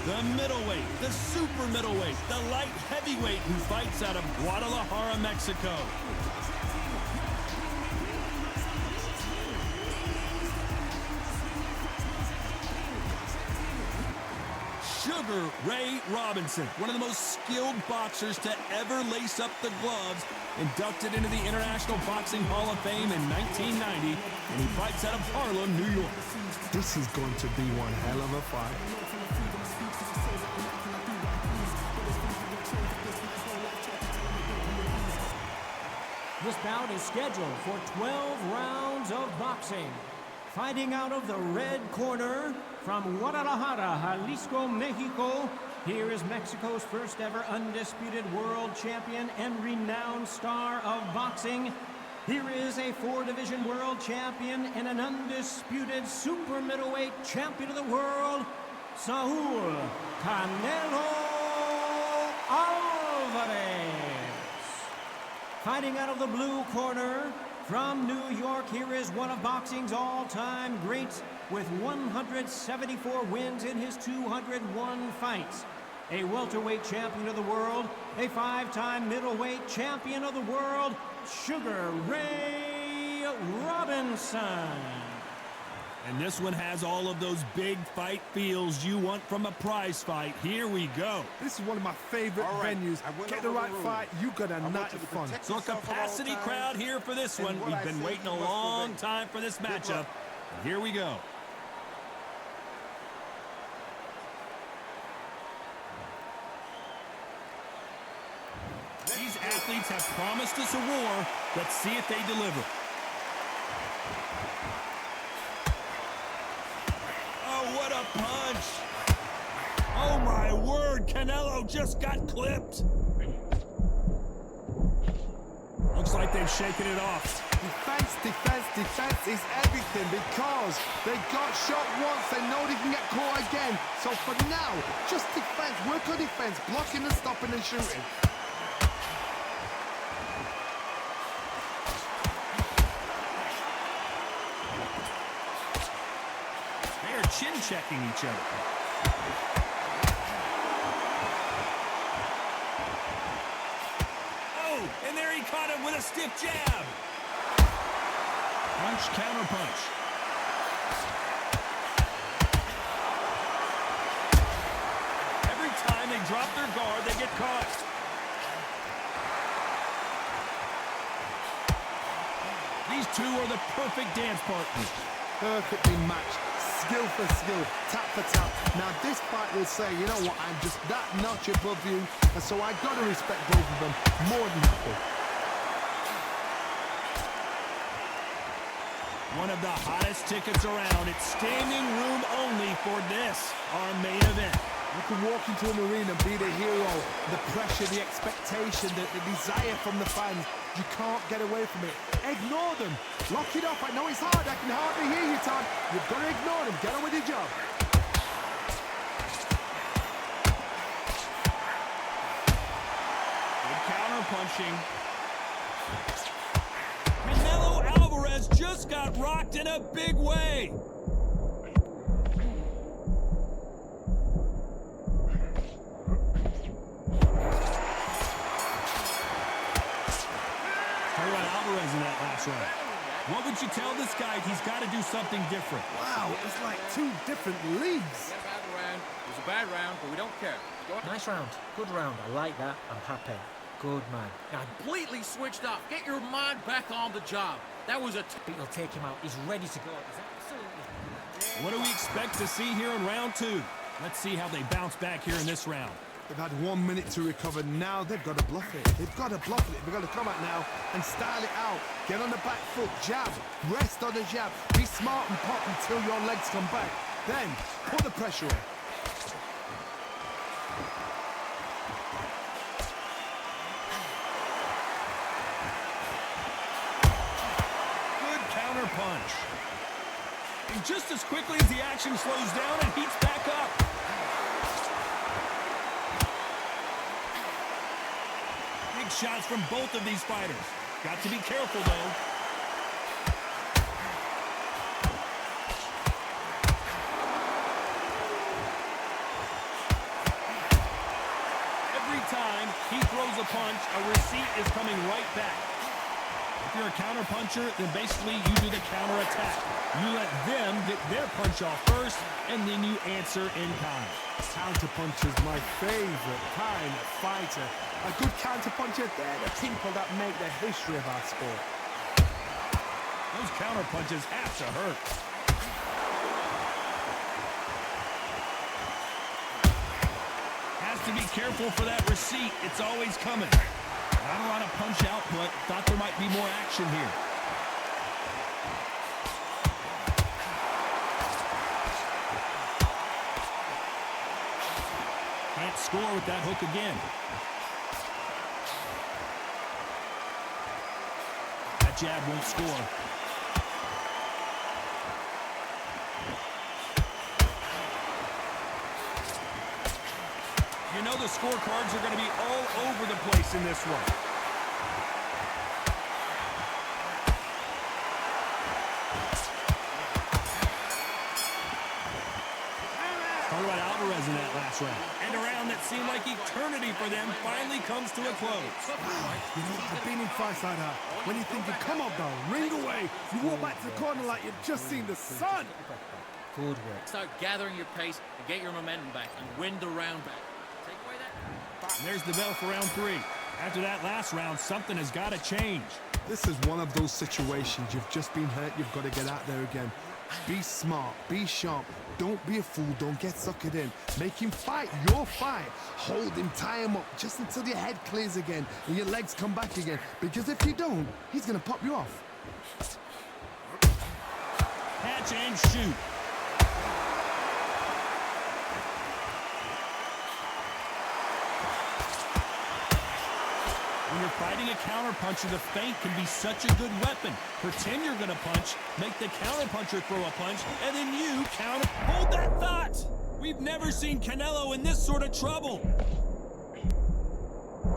the middleweight, the super middleweight, the light heavyweight who fights out of Guadalajara, Mexico. Sugar Ray Robinson, one of the most skilled boxers to ever lace up the gloves, inducted into the International Boxing Hall of Fame in 1990, and he fights out of Harlem, New York. This is going to be one hell of a fight. This bout is scheduled for 12 rounds of boxing. Fighting out of the red corner, from Guadalajara, Jalisco, Mexico, here is Mexico's first ever undisputed world champion and renowned star of boxing. Here is a 4-division world champion and an undisputed super middleweight champion of the world, Saul Canelo Alvarez. Fighting out of the blue corner, from New York, here is one of boxing's all-time greats with 174 wins in his 201 fights. A welterweight champion of the world, a 5-time middleweight champion of the world, Sugar Ray Robinson. And this one has all of those big fight feels you want from a prize fight. Here we go. This is one of my favorite venues. Get the right fight, you got a night of fun. So a capacity crowd here for this one. We've been waiting a long time for this matchup. And here we go. These athletes have promised us a war. Let's see if they deliver. What a punch! Oh my word, Canelo just got clipped. Looks like they've shaken it off. Defense, defense, defense is everything because they got shot once, they know they can get caught again. So for now, just defense, work on defense, blocking and stopping and shooting. Chin-checking each other. Oh, and there he caught him with a stiff jab. Punch, counter punch. Every time they drop their guard, they get caught. These two are the perfect dance partners. Perfectly matched. Skill for skill, tap for tap. Now this fight will say, you know what, I'm just that notch above you, and so I gotta respect both of them more than equal. One of the hottest tickets around. It's standing room only for this, our main event. You can walk into an arena and be the hero. The pressure, the expectation, the desire from the fans. You can't get away from it. Ignore them. Lock it up. I know it's hard. I can hardly hear you, Todd. You've got to ignore them. Get on with your job. Good counter punching. Canelo Alvarez just got rocked in a big way. In that last round. What would you tell this guy? He's got to do something different. Wow, it's like two different leagues. Yeah, bad round. It was a bad round, but we don't care. Nice round. Good round. I like that. I'm happy. Good man. Completely switched up. Get your mind back on the job. That was a... But you'll take him out. He's ready to go. He's absolutely... What do we expect to see here in round two? Let's see how they bounce back here in this round. They've had 1 minute to recover. Now they've got to bluff it. They've got to bluff it. They've got to come out now and style it out. Get on the back foot, jab, rest on the jab. Be smart and pop until your legs come back. Then put the pressure on. Good counter punch. And just as quickly as the action slows down, it heats back up. Big shots from both of these fighters. Got to be careful, though. time he throws a punch, a receipt is coming right back. If you're a counter puncher, then basically you do the counter attack. You let them get their punch off first, and then you answer in kind. Counter puncher is my favorite kind of fighter. A good counter puncher, they're the people that make the history of our sport. Those counter punches have to hurt. Has to be careful for that receipt. It's always coming. Not a lot of punch output. Thought there might be more action here. Can't score with that hook again. That jab won't score. You know the scorecards are going to be all over the place in this one. Talk about Alvarez in that last round. And a round that seemed like eternity for them finally comes to a close. You know, I've been in fights like that. When you're thinking, come on, bro, ring away. You walk back to the corner like you've just seen the sun. Good work. Start gathering your pace and get your momentum back and win the round back. Take away that. And there's the bell for round 3. After that last round, something has got to change. This is one of those situations. You've just been hurt. You've got to get out there again. Be smart. Be sharp. Don't be a fool. Don't get suckered in. Make him fight your fight. Hold him. Tie him up just until your head clears again and your legs come back again. Because if you don't, he's going to pop you off. Catch and shoot. When you're fighting a counterpuncher, the feint can be such a good weapon. Pretend you're going to punch, make the counterpuncher throw a punch, and then you counter. Hold that thought! We've never seen Canelo in this sort of trouble.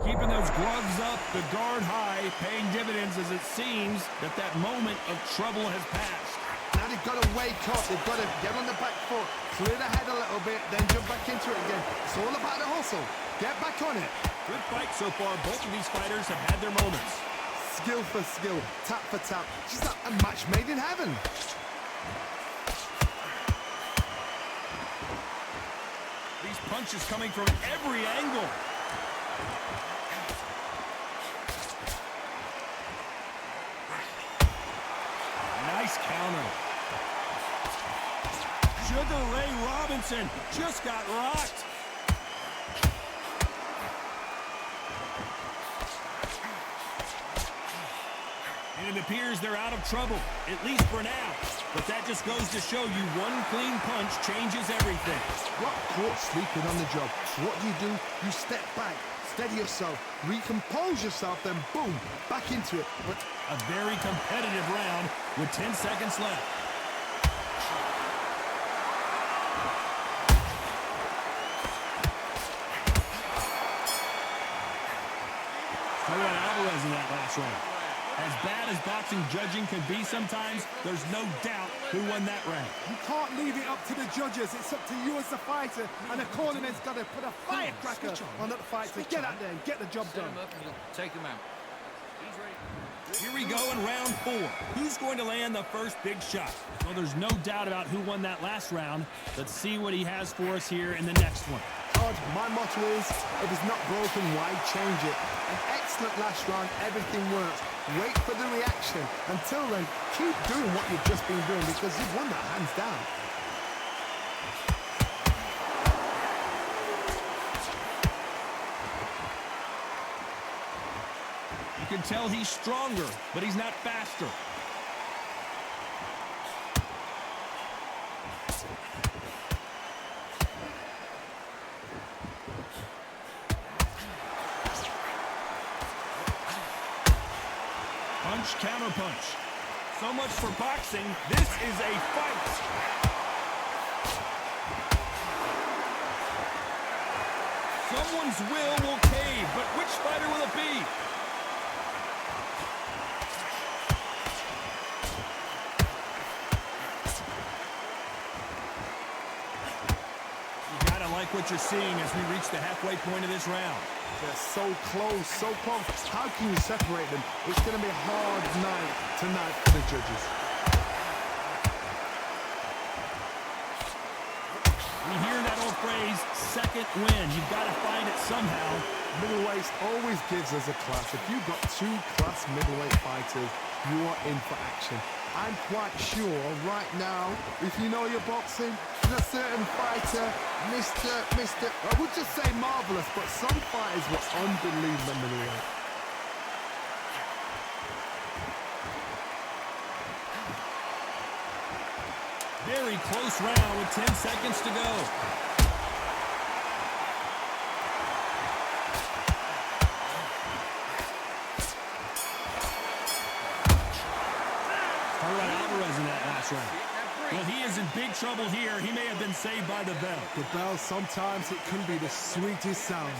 Keeping those gloves up, the guard high, paying dividends as it seems that moment of trouble has passed. Now they've got to wake up. They've got to get on the back foot, clear the head a little bit, then jump back into it again. It's all about the hustle. Get back on it. Good fight so far. Both of these fighters have had their moments. Skill for skill, tap for tap. Just like a match made in heaven. These punches coming from every angle. Nice counter. Sugar Ray Robinson just got rocked. And it appears they're out of trouble, at least for now. But that just goes to show you one clean punch changes everything. Got caught sleeping on the job. So what do? You step back, steady yourself, recompose yourself, then boom, back into it. But a very competitive round with 10 seconds left. Talk about Alvarez in that last round. As bad as boxing judging can be sometimes, there's no doubt who won that round. you can't leave it up to the judges. It's up to you as the fighter. And the cornerman's got to put a firecracker on that fight to get out there and get the job Set done. him up and you'll take him out. He's ready. Here we go in round 4. Who's going to land the first big shot? Well, there's no doubt about who won that last round. Let's see what he has for us here in the next one. Todd, my motto is, if it's not broken, why change it? An excellent last round, everything works. Wait for the reaction. Until then, keep doing what you've just been doing because you've won that hands down. You can tell he's stronger, but he's not faster. Punch, counter punch. So much for boxing. This is a fight. Someone's will cave, but which fighter will it be? You gotta like like what you're seeing as we reach the halfway point of this round. They're so close, so close. How can you separate them? It's going to be a hard night tonight for the judges. We hear that old phrase, second win. You've got to find it somehow. Middleweight always gives us a class. If you've got two class middleweight fighters, you are in for action. I'm quite sure right now, if you know your boxing, there's a certain fighter, I would just say marvelous, but some fighters were unbelievable middleweight. Very close round with 10 seconds to go. Alvarez in that last round. Well, he is in big trouble here. He may have been saved by the bell. The bell, sometimes it can be the sweetest sound.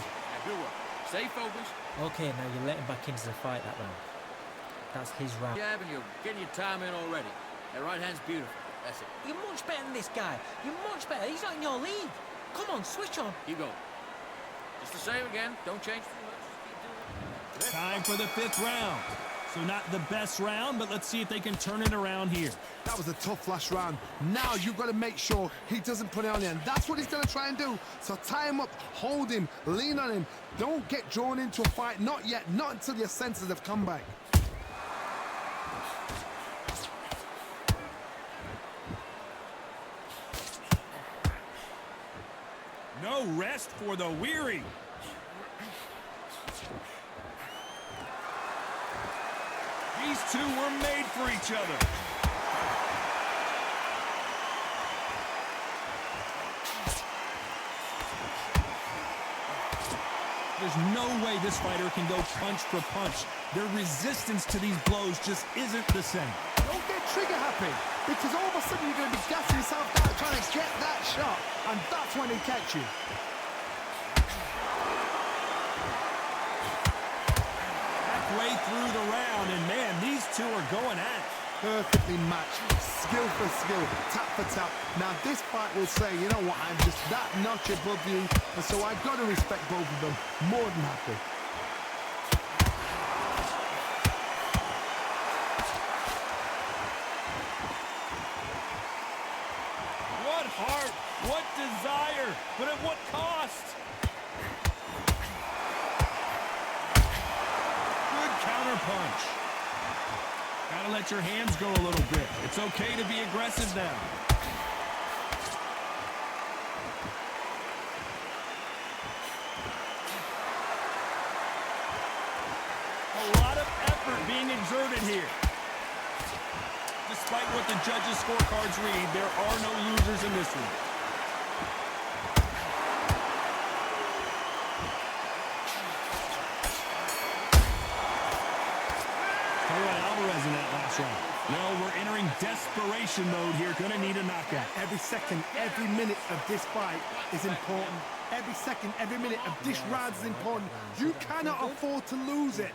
Good work. Stay focused. Okay, now you're letting back into the fight that round. That's his round. Yeah, and you're getting your time in already. That right hand's beautiful. That's it. You're much better than this guy. You're much better. He's not in your league. Come on, switch on. Keep going. Just the same again. Don't change too much. Just keep doing it. Time for the 5th round. So not the best round, but let's see if they can turn it around here. That was a tough last round. Now you've got to make sure he doesn't put it on you, and that's what he's going to try and do. So tie him up, hold him, lean on him. Don't get drawn into a fight. Not yet. Not until your senses have come back. No rest for the weary. These two were made for each other. There's no way this fighter can go punch for punch. Their resistance to these blows just isn't the same. Don't get trigger happy, because all of a sudden you're going to be gassing yourself out trying to get that shot, and that's when he catch you. Halfway through the round, and man, these two are going at it. Perfectly matched, skill for skill, tap for tap. Now this fight will say, you know what, I'm just that notch above you, and so I've got to respect both of them. More than happy. What heart, what desire, but at what cost? Good counter punch. Gotta let your hands go a little bit. It's okay to be aggressive now. A lot of effort being exerted here. Despite what the judges' scorecards read, there are no losers in this one. Alvarez in that last round. No, we're entering desperation mode here. Gonna need a knockout. Every second, every minute of this fight is important. Every second, every minute of this round is important. You cannot afford to lose it.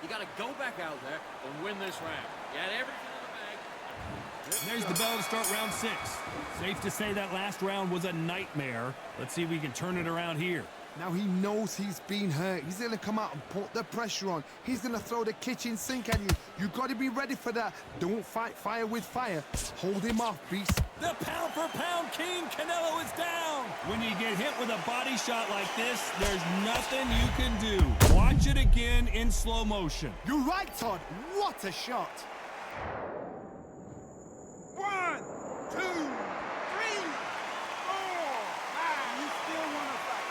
You got to go back out there and win this round. You had everything in the bag. There's the bell to start round 6. Safe to say that last round was a nightmare. Let's see if we can turn it around here. Now he knows he's been hurt. He's going to come out and put the pressure on. He's going to throw the kitchen sink at you. You've got to be ready for that. Don't fight fire with fire. Hold him off, beast. The pound-for-pound king, Canelo, is down. When you get hit with a body shot like this, there's nothing you can do. Watch it again in slow motion. You're right, Todd. What a shot. 1, 2, 3, 4, 5. You still want to fight?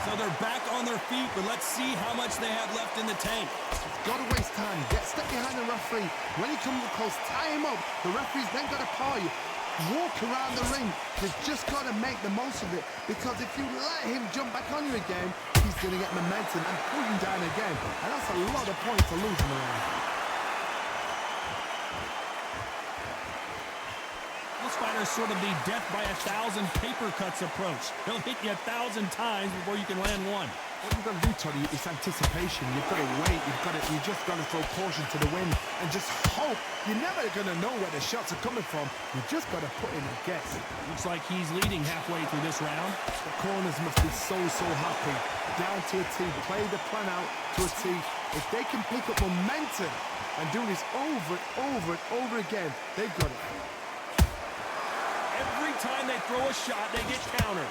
So they're back on their feet, but let's see how much they have left in the tank. Got to waste time. Get stuck behind the referee. When he comes close, tie him up. The referee's then got to paw you. Walk around the ring. They've just got to make the most of it, because if you let him jump back on you again, he's going to get momentum and pull you down again. And that's a lot of points to lose in the round. This fighter's sort of the death by 1,000 paper cuts approach. He'll hit you 1,000 times before you can land one. What you've got to do, Toddy, is anticipation. You've got to wait. You just got to throw caution to the wind and just hope. You're never going to know where the shots are coming from. You just got to put in a guess. Looks like he's leading halfway through this round. The corners must be so happy. Down to a T. Play the plan out to a T. If they can pick up momentum and do this over and over again, they've got it. Every time they throw a shot, they get countered.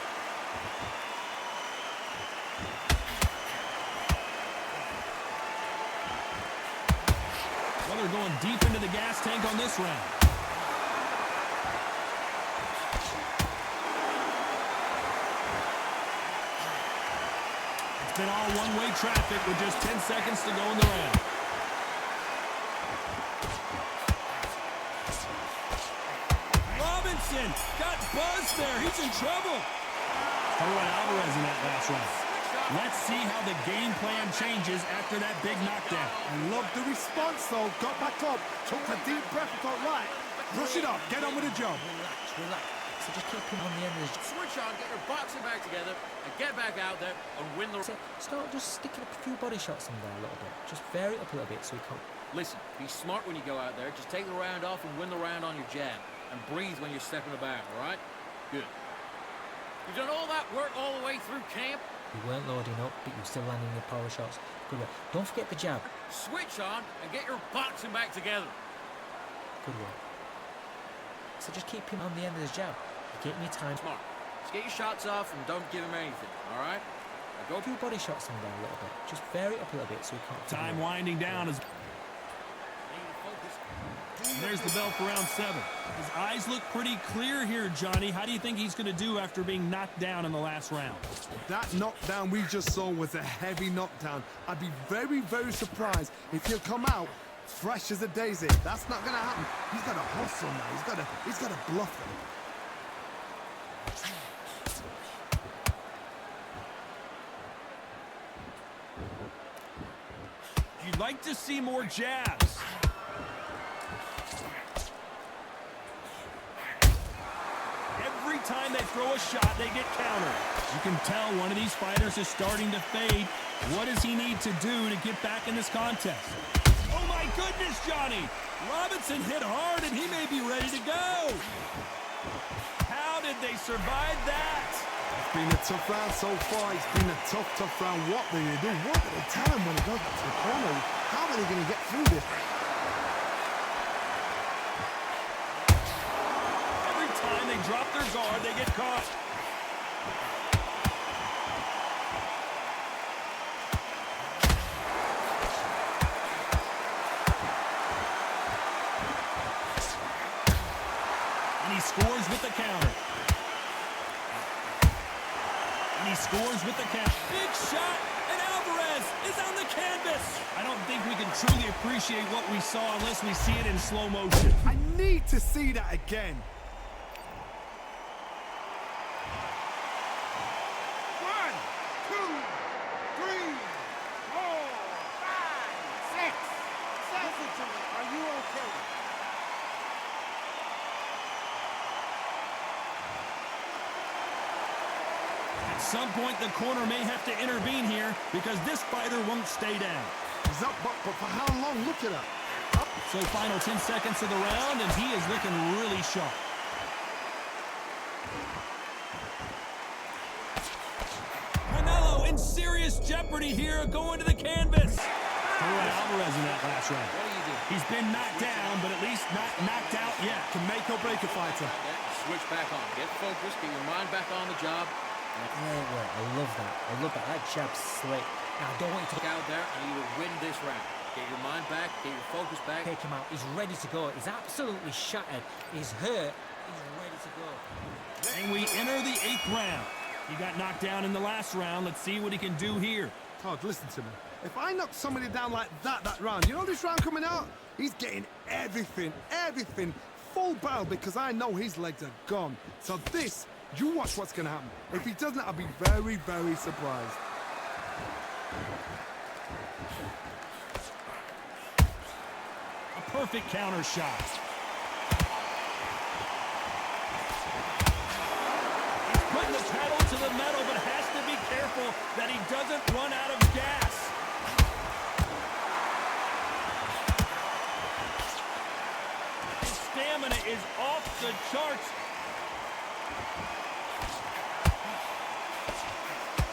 Well, they're going deep into the gas tank on this round. It's been all one-way traffic with just 10 seconds to go in the round. Robinson got buzzed there. He's in trouble. Canelo Alvarez in that last round. Let's see how the game plan changes after that big knockdown. I love the response, though. Got back up, took a deep breath and thought, right, brush it off, get on with the job. Relax. So just keep him on the end of the... Switch on, get your boxing back together, and get back out there and win the... Start just sticking up a few body shots in there a little bit. Just vary it up a little bit so he can't... Listen, be smart when you go out there. Just take the round off and win the round on your jab. And breathe when you're stepping about, all right? Good. You've done all that work all the way through camp. You weren't loading up, but you were still landing your power shots. Good work. Don't forget the jab. Switch on and get your boxing back together. Good work. So just keep him on the end of his jab. You're getting your time. Smart. Just get your shots off and don't give him anything, all right? Now go... A few body shots in there a little bit. Just vary it up a little bit so he can't... Time winding down as... There's the bell for round 7. His eyes look pretty clear here, Johnny. How do you think he's going to do after being knocked down in the last round? That knockdown we just saw was a heavy knockdown. I'd be very surprised if he'll come out fresh as a daisy. That's not going to happen. He's got to hustle now. He's got to bluff him. You'd like to see more jabs. Every time they throw a shot, they get countered. You can tell one of these fighters is starting to fade. What does he need to do to get back in this contest? Oh my goodness, Johnny! Robinson hit hard and he may be ready to go. How did they survive that? It's been a tough round so far. It's been a tough round. What do they do? What do they tell him when he goes back to the corner? How are they going to get through this? They drop their guard, they get caught. And he scores with the counter. And he scores with the count. Big shot, and Alvarez is on the canvas. I don't think we can truly appreciate what we saw unless we see it in slow motion. I need to see that again. 1, 2, 3, 4, 5, 6. Listen to me. Are you okay? At some point, the corner may have to intervene here because this fighter won't stay down. He's up, but for how long? Look at that. So final 10 seconds of the round, and he is looking really sharp. Canelo in serious jeopardy here, going to the canvas. Canelo Alvarez in that last round. What do you do? He's been knocked down, but at least not knocked out yet. Can make or break a fighter. Switch back on. Get focused. Get your mind back on the job. Great work. I love that. That jab's slick. Now, I don't want you to... Look out there, and you will win this round. Get your mind back. Get your focus back. Take him out. He's ready to go. He's absolutely shattered. He's hurt. He's ready to go. And we enter the 8th round. He got knocked down in the last round. Let's see what he can do here. Todd, listen to me. If I knock somebody down like that round, you know this round coming out? He's getting everything, full barrel because I know his legs are gone. So this, you watch what's going to happen. If he doesn't, I'll be very surprised. A perfect counter shot. He's putting the pedal to the metal, but has to be careful careful that he doesn't run out of gas. His stamina is off the charts.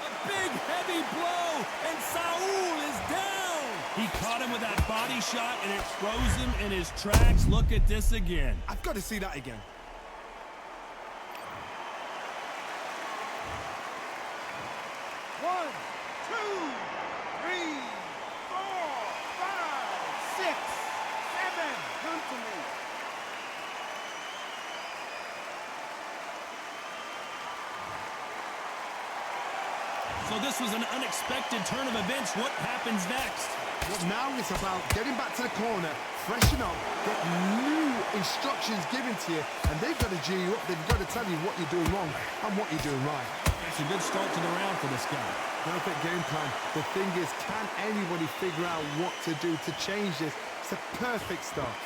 A big, heavy blow, and Saul is down. He caught him with that body shot, and it froze him in his tracks. Look at this again. I've got to see that again. One, two, three, four, five, six, seven. Come to me. So this was an unexpected turn of events. What happens next? Well, now it's about getting back to the corner, freshen up, get new instructions given to you, and they've got to G you up. They've got to tell you what you're doing wrong and what you're doing right. It's a good start to the round for this guy. Perfect game plan. The thing is, can anybody figure out what to do to change this? It's a perfect start.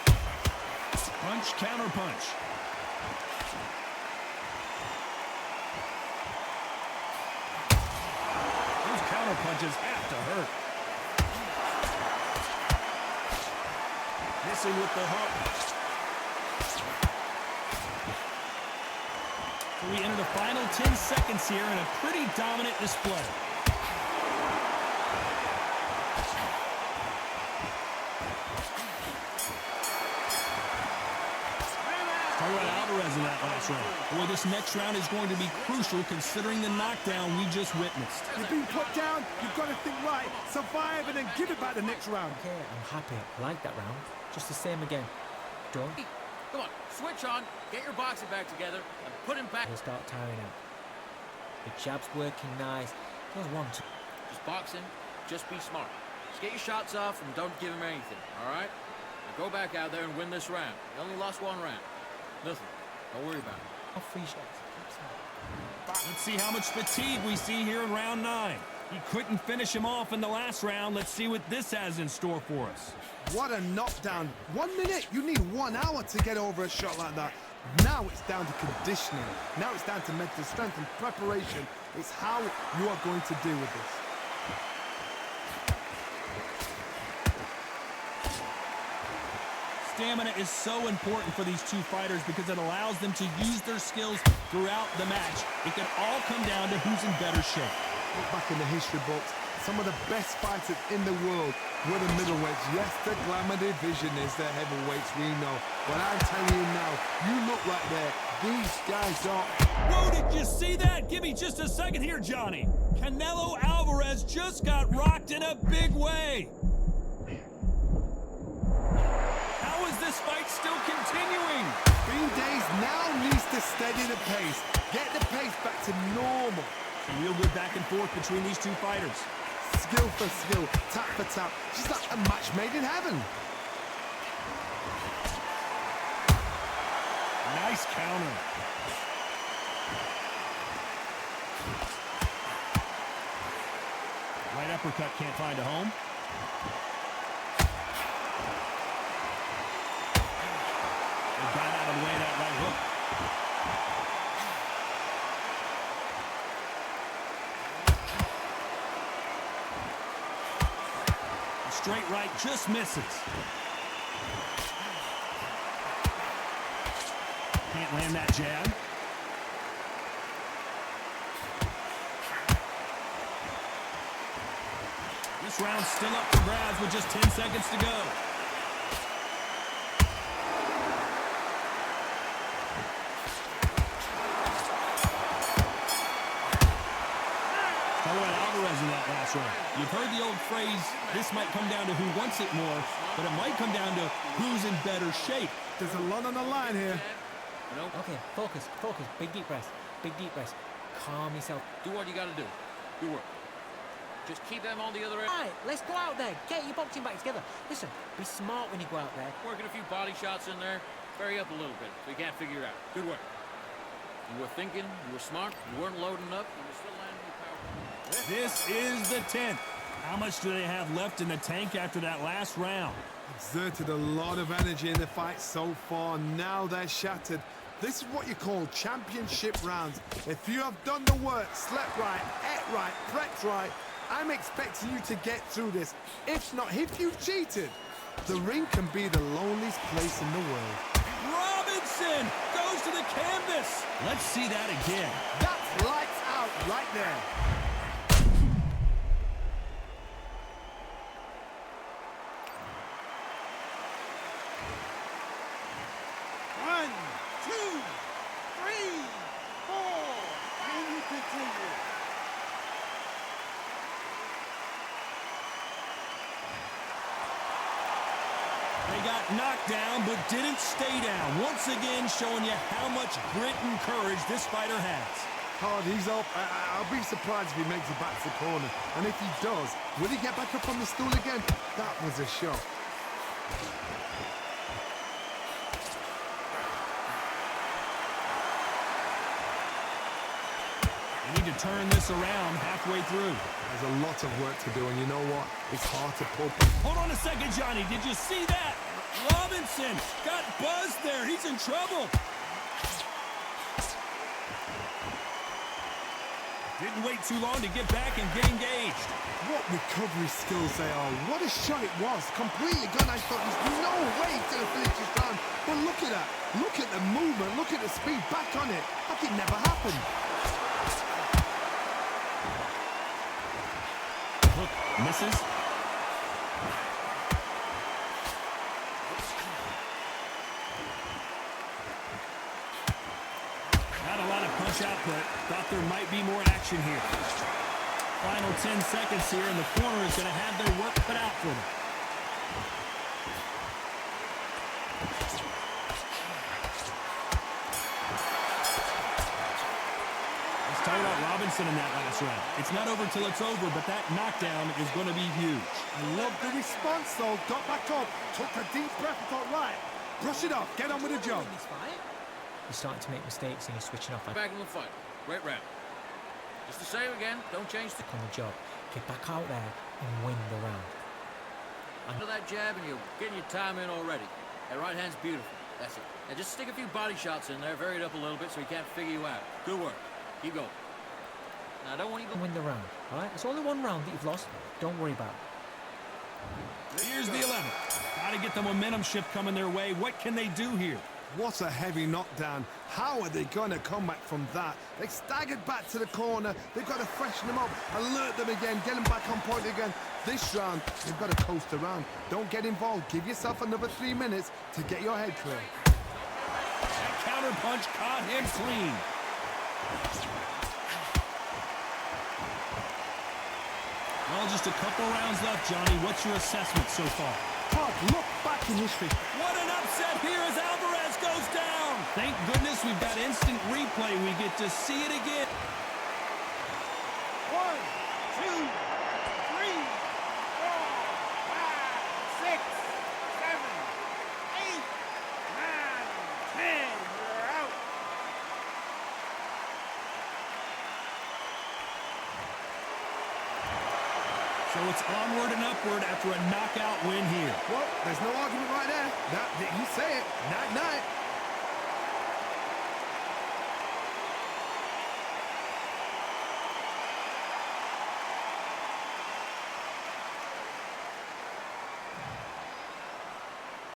Punch, counter punch. Those counter punches have to hurt. Missing with the hook. So we enter the final 10 seconds here in a pretty dominant display. Talk about Alvarez in that last round. Boy, this next round is going to be crucial considering the knockdown we just witnessed. You've been put down, you've got to think right, survive, and then give it back the next round. Okay, I'm happy. I like that round. Just the same again. Don't. Come on, switch on, get your boxing back together, and put him back. He'll start tiring out. The jab's working nice. Those 1-2. Just boxing, just be smart. Just get your shots off and don't give him anything, all right? Now go back out there and win this round. You only lost one round. Nothing. Don't worry about it. Oh, 3 shots. Keep smart. Let's see how much fatigue we see here in round 9. He couldn't finish him off in the last round. Let's see what this has in store for us. What a knockdown. 1 minute, you need 1 hour to get over a shot like that. Now it's down to conditioning. Now it's down to mental strength and preparation. It's how you are going to deal with this. Stamina is so important for these two fighters because it allows them to use their skills throughout the match. It can all come down to who's in better shape. Look back in the history books, some of the best fighters in the world were the middleweights. Yes, the glamour division is the heavyweights, we know. But I'm telling you now, you look right there. These guys are... Whoa, did you see that? Give me just a second here, Johnny. Canelo Alvarez just got rocked in a big way. How is this fight still continuing? Green Days now needs to steady the pace. Get the pace back to normal. A real good back and forth between these two fighters. Skill for skill, tap for tap. Just like a match made in heaven. Nice counter. Right uppercut can't find a home. They got out of the way of that right hook. Straight right just misses. Can't land that jab. This round's still up for grabs with just 10 seconds to go. Talk about Alvarez in that last round. You've heard the old phrase, this might come down to who wants it more, but it might come down to who's in better shape. There's a lot on the line here. Okay, focus. Big deep breath. Calm yourself. Do what you gotta do. Good work. Just keep them on the other end. All right, let's go out there. Get your boxing back together. Listen, be smart when you go out there. Working a few body shots in there. Vary up a little bit so you can't figure it out. Good work. You were thinking, you were smart, you weren't loading up, you were still landing your power. This is the 10th. How much do they have left in the tank after that last round? Exerted a lot of energy in the fight so far. Now they're shattered. This is what you call championship rounds. If you have done the work, slept right, ate right, prepped right, I'm expecting you to get through this. If not, if you've cheated, the ring can be the loneliest place in the world. Robinson goes to the canvas. Let's see that again. That's lights out right there. One, two, three, four. And you continue. They got knocked down, but didn't stay down. Once again, showing you how much grit and courage this fighter has. Hard, he's up. I'll be surprised if he makes it back to the corner. And if he does, will he get back up on the stool again? That was a shot. They need to turn this around halfway through. There's a lot of work to do, and you know what? It's hard to pull. Hold on a second, Johnny. Did you see that? Robinson got buzzed there. He's in trouble. Didn't wait too long to get back and get engaged. What recovery skills they are. What a shot it was. Completely gone. I thought there's no way he's going to finish this round. But look at that. Look at the movement. Look at the speed. Back on it. Like it never happened. Look, misses. Not a lot of punch output. Thought there might be more action here. Final 10 seconds here, and the corner is going to have their work cut out for them. Let's talk about Robinson in that last round. It's not over till it's over, but that knockdown is going to be huge. I love the response, though. Got back up. Took a deep breath and thought, right, brush it off. Get on with the job. He's starting to make mistakes and he's switching off. Back in the fight. Great round. Just the same again. Don't change the... On the job. Get back out there and win the round. Under that jab and you're getting your time in already. That right hand's beautiful. That's it. Now just stick a few body shots in there, vary it up a little bit so he can't figure you out. Good work. Keep going. Now I don't want you to Win the round, all right? It's only one round that you've lost. Don't worry about it. Here's the 11th. Got to get the momentum shift coming their way. What can they do here? What a heavy knockdown. How are they going to come back from that? They staggered back to the corner. They've got to freshen them up, alert them again, get them back on point again. This round, they've got to coast around. Don't get involved. Give yourself another 3 minutes to get your head clear. That counter punch caught him clean. Well, just a couple rounds left, Johnny. What's your assessment so far? Todd, look back in history. What an upset here as Alvarez goes down. Thank goodness we've got instant replay. We get to see it again. 1, 2, 3, 4, 5, 6, 7, 8, 9, 10. You're out. So it's onward and upward after a knockout win here. Well, there's no argument right there. You say it. Night-night.